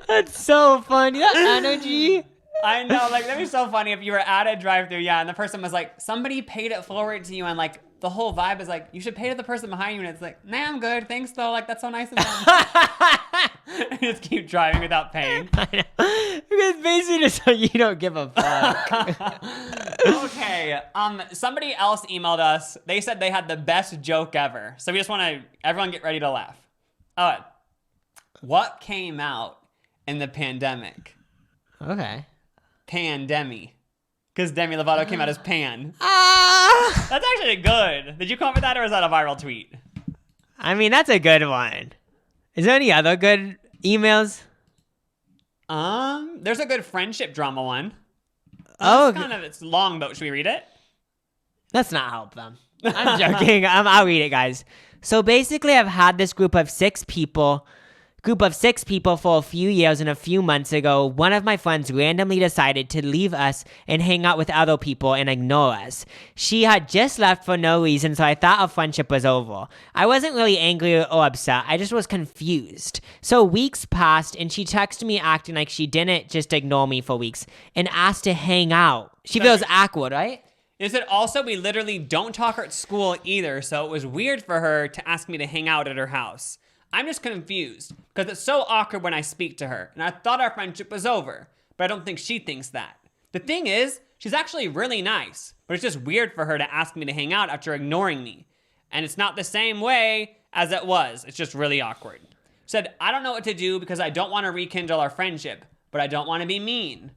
That's so funny. That energy. I know, like, that'd be so funny if you were at a drive-thru, yeah, and the person was like, somebody paid it forward to you, and like, the whole vibe is like, you should pay to the person behind you, and it's like, nah, I'm good, thanks though, like, that's so nice of them. Just keep driving without paying. I know. Because basically just so you don't give a fuck. Okay, somebody else emailed us, they said they had the best joke ever, so we just want to, everyone get ready to laugh. What came out in the pandemic? Okay. Pandemic. Because Demi Lovato came out as Pan. Ah! That's actually good. Did you come up with that, or is that a viral tweet? I mean, that's a good one. Is there any other good emails? There's a good friendship drama one. Oh, It's long, but should we read it? let's not help them. I'm joking. I'll read it, guys. So basically, I've had this group of six people for a few years, and a few months ago, one of my friends randomly decided to leave us and hang out with other people and ignore us. She had just left for no reason, so I thought our friendship was over. I wasn't really angry or upset, I just was confused. So weeks passed, and she texted me acting like she didn't just ignore me for weeks and asked to hang out. She feels awkward, right? Is it also we literally don't talk at school either, so it was weird for her to ask me to hang out at her house. I'm just confused, because it's so awkward when I speak to her, and I thought our friendship was over, but I don't think she thinks that. The thing is, she's actually really nice, but it's just weird for her to ask me to hang out after ignoring me. And it's not the same way as it was. It's just really awkward. Said, I don't know what to do because I don't want to rekindle our friendship, but I don't want to be mean.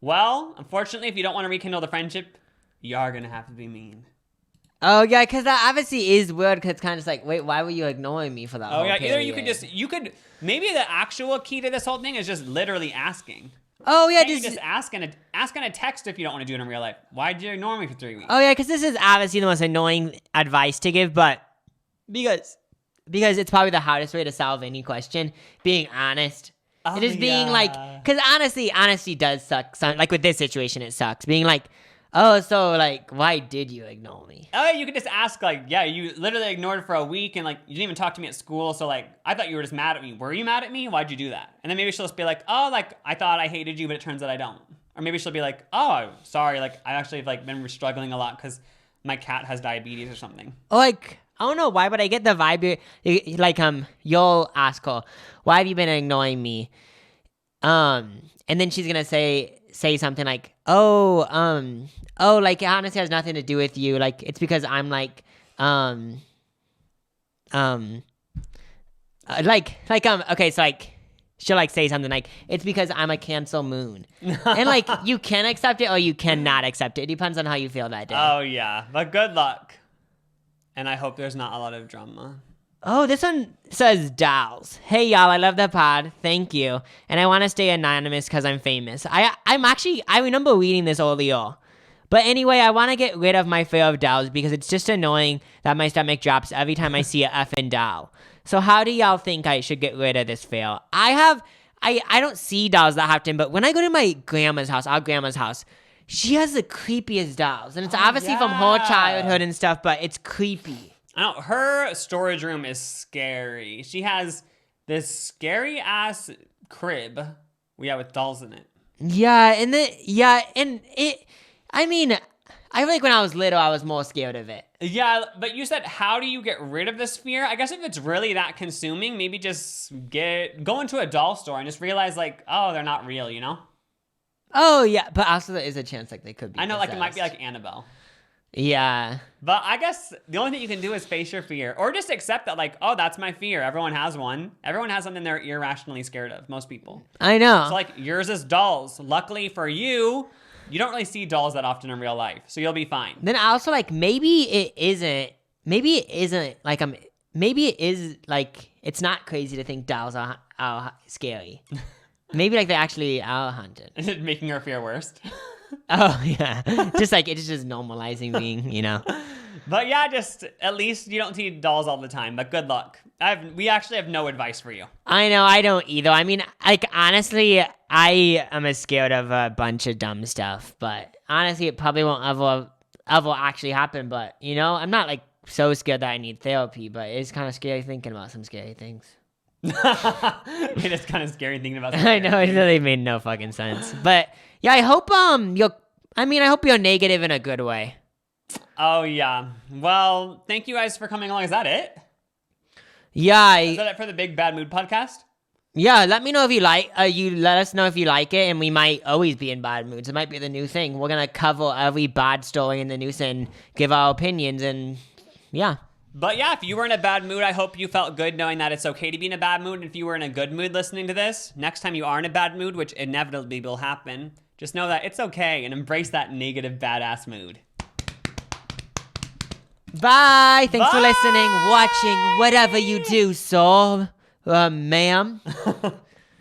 Well, unfortunately, if you don't want to rekindle the friendship, you are going to have to be mean. Oh, yeah, because that obviously is weird, because it's kind of just like, wait, why were you ignoring me for that whole period? Either maybe the actual key to this whole thing is just literally asking. Oh, yeah, just ask in a text if you don't want to do it in real life. Why did you ignore me for 3 weeks? Oh, yeah, because this is obviously the most annoying advice to give, but because it's probably the hardest way to solve any question, being honest. It is being like, because honestly, honesty does suck. Like with this situation, it sucks. Being like, oh, so, like, why did you ignore me? Oh, yeah, you could just ask, like, yeah, you literally ignored for a week, and, like, you didn't even talk to me at school, so, like, I thought you were just mad at me. Were you mad at me? Why'd you do that? And then maybe she'll just be like, oh, like, I thought I hated you, but it turns out I don't. Or maybe she'll be like, oh, sorry, like, I actually have, like, been struggling a lot because my cat has diabetes or something. Or, like, I don't know why, but I get the vibe, like, you'll ask her, why have you been ignoring me? And then she's gonna say something like, like, it honestly has nothing to do with you. Like, it's because I'm like, okay, so, like, she'll, like, say something like, it's because I'm a Cancer moon. And, like, you can accept it or you cannot accept it. It depends on how you feel that day. Oh, yeah. But good luck. And I hope there's not a lot of drama. Oh, this one says dolls. Hey, y'all, I love the pod. Thank you. And I want to stay anonymous because I'm famous. I remember reading this earlier. But anyway, I want to get rid of my fear of dolls because it's just annoying that my stomach drops every time I see a effing doll. So how do y'all think I should get rid of this fear? I don't see dolls that often, but when I go to my grandma's house, our grandma's house, she has the creepiest dolls. And it's obviously from her childhood and stuff, but it's creepy. I know, her storage room is scary. She has this scary ass crib, with dolls in it. I mean, I feel like when I was little, I was more scared of it. Yeah, but you said, how do you get rid of this fear? I guess if it's really that consuming, maybe just go into a doll store and just realize, like, oh, they're not real, you know? Oh, yeah, but also there is a chance, like, they could be I know, possessed. like, it might be like Annabelle. Yeah. But I guess the only thing you can do is face your fear. Or just accept that, like, oh, that's my fear. Everyone has one. Everyone has something they're irrationally scared of. Most people. I know. So, like, yours is dolls. Luckily for you, you don't really see dolls that often in real life. So you'll be fine. Then also, like, maybe it is, like, it's not crazy to think dolls are scary. Maybe, like, they actually are haunted. Is it making her fear worse? Oh, yeah. Just like, it's just normalizing being, you know. But yeah, just at least you don't see dolls all the time. But good luck. We actually have no advice for you. I know, I don't either. I mean, like, honestly, I am scared of a bunch of dumb stuff. But honestly, it probably won't ever actually happen. But, you know, I'm not, like, so scared that I need therapy. But it's kind of scary thinking about some scary things. It is kind of scary thinking about some I know, it really made no fucking sense. But yeah, I hope you're negative in a good way. Oh yeah. Well, thank you guys for coming along. Is that it? Yeah. Is that it for the Big Bad Mood podcast? Yeah, let me know if you let us know if you like it, and we might always be in bad moods. It might be the new thing. We're gonna cover every bad story in the news and give our opinions, and yeah. But yeah, if you were in a bad mood, I hope you felt good knowing that it's okay to be in a bad mood. And if you were in a good mood listening to this, next time you are in a bad mood, which inevitably will happen, just know that it's okay and embrace that negative, badass mood. Bye. Thanks for listening, watching, whatever you do, soul, ma'am.